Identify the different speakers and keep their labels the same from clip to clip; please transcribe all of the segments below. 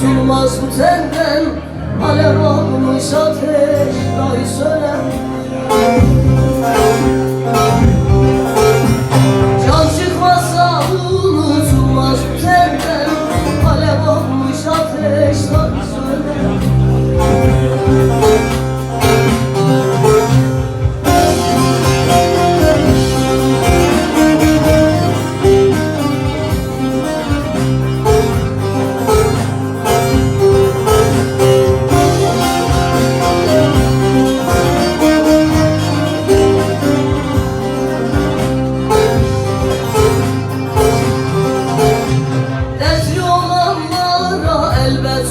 Speaker 1: unutulmaz bu tenden, alev olmuş ateş dahi söner. Can çıkmazsa unutulmaz bu tenden, alev olmuş ateş dahi söner.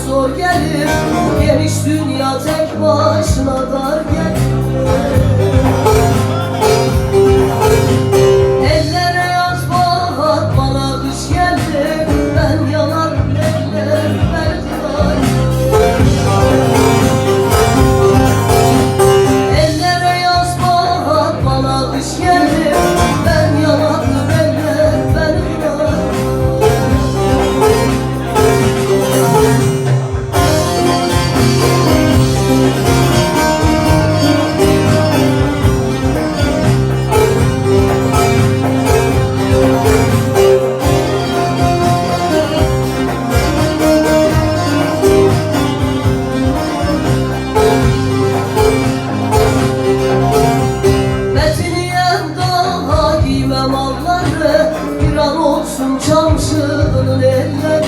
Speaker 1: Zor gelir, geniş dünya tek başına dar gelir. Ellere yaz bahar, bana kış geldi, ben yanarım eller beni kırar. Ellere yaz bahar, bana kış geldi, ben yanarım eller beni kırar. Bir an olsun çamşının elleri.